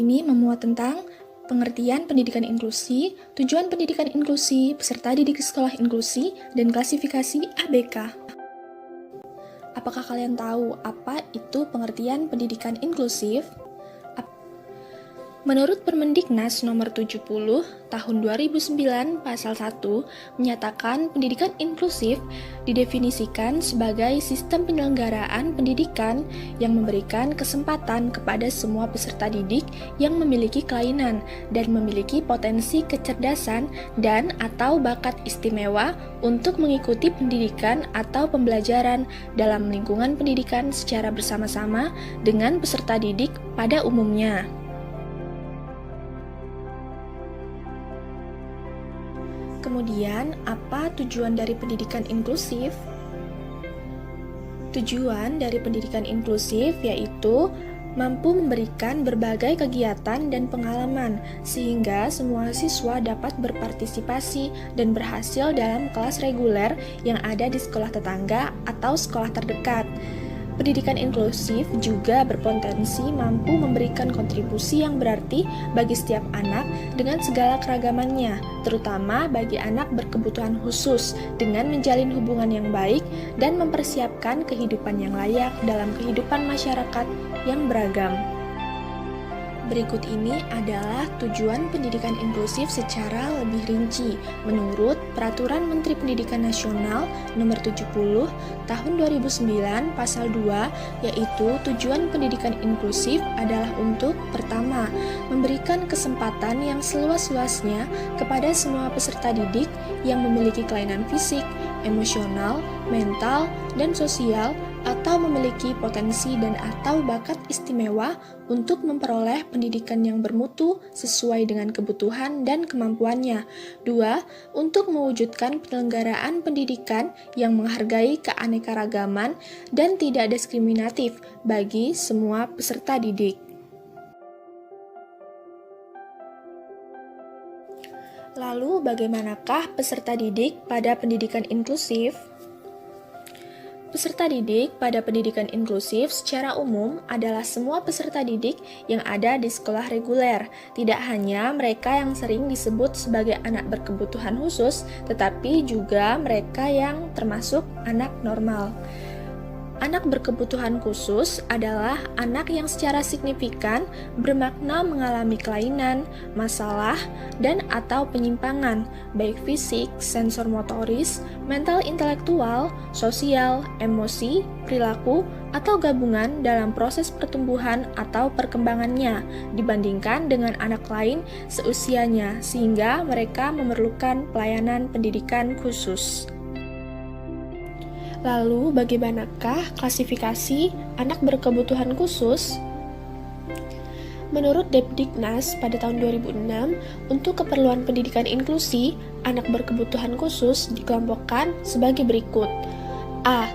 ini memuat tentang pengertian pendidikan inklusi, tujuan pendidikan inklusi, peserta didik sekolah inklusi, dan klasifikasi ABK. Apakah kalian tahu apa itu pengertian pendidikan inklusif? Menurut Permendiknas nomor 70 tahun 2009 pasal 1 menyatakan pendidikan inklusif didefinisikan sebagai sistem penyelenggaraan pendidikan yang memberikan kesempatan kepada semua peserta didik yang memiliki kelainan dan memiliki potensi kecerdasan dan atau bakat istimewa untuk mengikuti pendidikan atau pembelajaran dalam lingkungan pendidikan secara bersama-sama dengan peserta didik pada umumnya. Kemudian, apa tujuan dari pendidikan inklusif? Tujuan dari pendidikan inklusif yaitu mampu memberikan berbagai kegiatan dan pengalaman sehingga semua siswa dapat berpartisipasi dan berhasil dalam kelas reguler yang ada di sekolah tetangga atau sekolah terdekat. Pendidikan inklusif juga berpotensi mampu memberikan kontribusi yang berarti bagi setiap anak dengan segala keragamannya, terutama bagi anak berkebutuhan khusus, dengan menjalin hubungan yang baik dan mempersiapkan kehidupan yang layak dalam kehidupan masyarakat yang beragam. Berikut ini adalah tujuan pendidikan inklusif secara lebih rinci menurut Peraturan Menteri Pendidikan Nasional Nomor 70 Tahun 2009 Pasal 2, yaitu tujuan pendidikan inklusif adalah untuk pertama, memberikan kesempatan yang seluas-luasnya kepada semua peserta didik yang memiliki kelainan fisik, emosional, mental, dan sosial atau memiliki potensi dan atau bakat istimewa untuk memperoleh pendidikan yang bermutu sesuai dengan kebutuhan dan kemampuannya. 2. Untuk mewujudkan penyelenggaraan pendidikan yang menghargai keanekaragaman dan tidak diskriminatif bagi semua peserta didik. Lalu, bagaimanakah peserta didik pada pendidikan inklusif? Peserta didik pada pendidikan inklusif secara umum adalah semua peserta didik yang ada di sekolah reguler, tidak hanya mereka yang sering disebut sebagai anak berkebutuhan khusus, tetapi juga mereka yang termasuk anak normal. Anak berkebutuhan khusus adalah anak yang secara signifikan bermakna mengalami kelainan, masalah, dan atau penyimpangan, baik fisik, sensor motoris, mental intelektual, sosial, emosi, perilaku, atau gabungan dalam proses pertumbuhan atau perkembangannya dibandingkan dengan anak lain seusianya, sehingga mereka memerlukan pelayanan pendidikan khusus. Lalu, bagaimanakah klasifikasi anak berkebutuhan khusus? Menurut Depdiknas pada tahun 2006, untuk keperluan pendidikan inklusi, anak berkebutuhan khusus dikelompokkan sebagai berikut. A.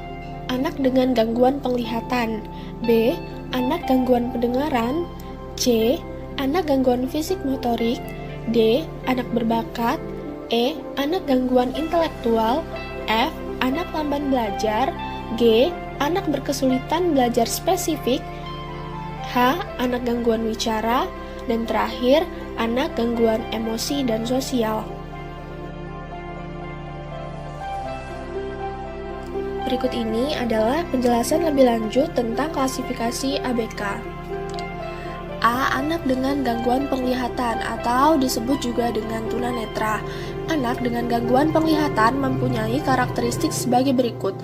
Anak dengan gangguan penglihatan. B. Anak gangguan pendengaran. C. Anak gangguan fisik motorik. D. Anak berbakat. E. Anak gangguan intelektual. F. Anak lamban belajar. G. Anak berkesulitan belajar spesifik. H. Anak gangguan wicara. Dan terakhir, anak gangguan emosi dan sosial. Berikut ini adalah penjelasan lebih lanjut tentang klasifikasi ABK. A. Anak dengan gangguan penglihatan atau disebut juga dengan tunanetra. Anak dengan gangguan penglihatan mempunyai karakteristik sebagai berikut.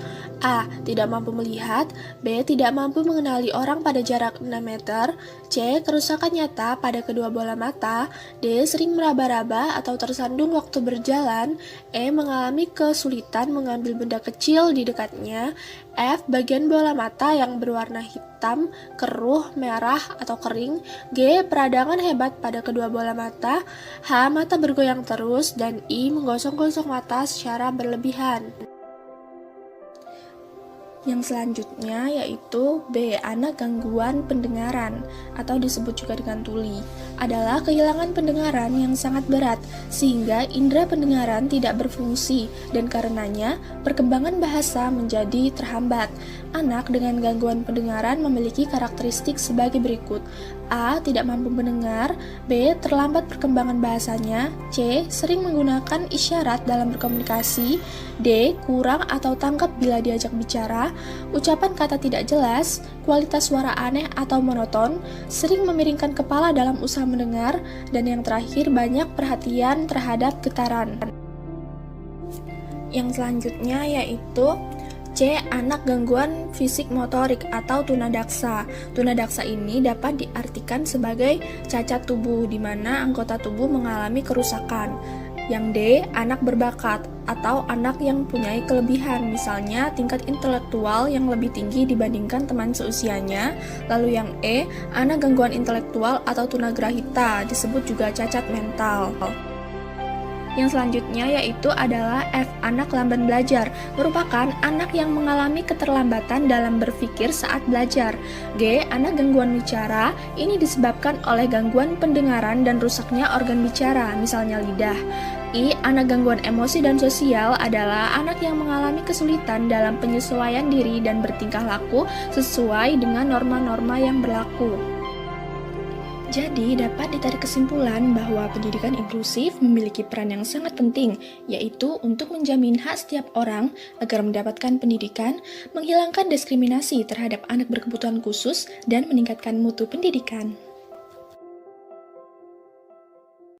A. Tidak mampu melihat. B. Tidak mampu mengenali orang pada jarak 6 meter. C. Kerusakan nyata pada kedua bola mata. D. Sering meraba-raba atau tersandung waktu berjalan. E. Mengalami kesulitan mengambil benda kecil di dekatnya. F. Bagian bola mata yang berwarna hitam, keruh, merah, atau kering. G. Peradangan hebat pada kedua bola mata. H. Mata bergoyang terus. Dan I. Menggosok-gosok mata secara berlebihan. Yang selanjutnya yaitu B. Anak gangguan pendengaran atau disebut juga dengan tuli, adalah kehilangan pendengaran yang sangat berat sehingga indera pendengaran tidak berfungsi dan karenanya perkembangan bahasa menjadi terhambat. Anak dengan gangguan pendengaran memiliki karakteristik sebagai berikut. A. Tidak mampu mendengar, B. Terlambat perkembangan bahasanya, C. Sering menggunakan isyarat dalam berkomunikasi, D. Kurang atau tangkap bila diajak bicara, ucapan kata tidak jelas, kualitas suara aneh atau monoton, sering memiringkan kepala dalam usaha mendengar, dan yang terakhir banyak perhatian terhadap getaran. Yang selanjutnya yaitu C. Anak gangguan fisik motorik atau tunadaksa. Tunadaksa ini dapat diartikan sebagai cacat tubuh di mana anggota tubuh mengalami kerusakan. Yang D. Anak berbakat atau anak yang mempunyai kelebihan, misalnya tingkat intelektual yang lebih tinggi dibandingkan teman seusianya. Lalu yang E. Anak gangguan intelektual atau tunagrahita, disebut juga cacat mental. Yang selanjutnya yaitu adalah F. Anak lamban belajar, merupakan anak yang mengalami keterlambatan dalam berpikir saat belajar. G. Anak gangguan bicara, ini disebabkan oleh gangguan pendengaran dan rusaknya organ bicara, misalnya lidah. I. Anak gangguan emosi dan sosial adalah anak yang mengalami kesulitan dalam penyesuaian diri dan bertingkah laku sesuai dengan norma-norma yang berlaku. Jadi, dapat ditarik kesimpulan bahwa pendidikan inklusif memiliki peran yang sangat penting, yaitu untuk menjamin hak setiap orang agar mendapatkan pendidikan, menghilangkan diskriminasi terhadap anak berkebutuhan khusus, dan meningkatkan mutu pendidikan.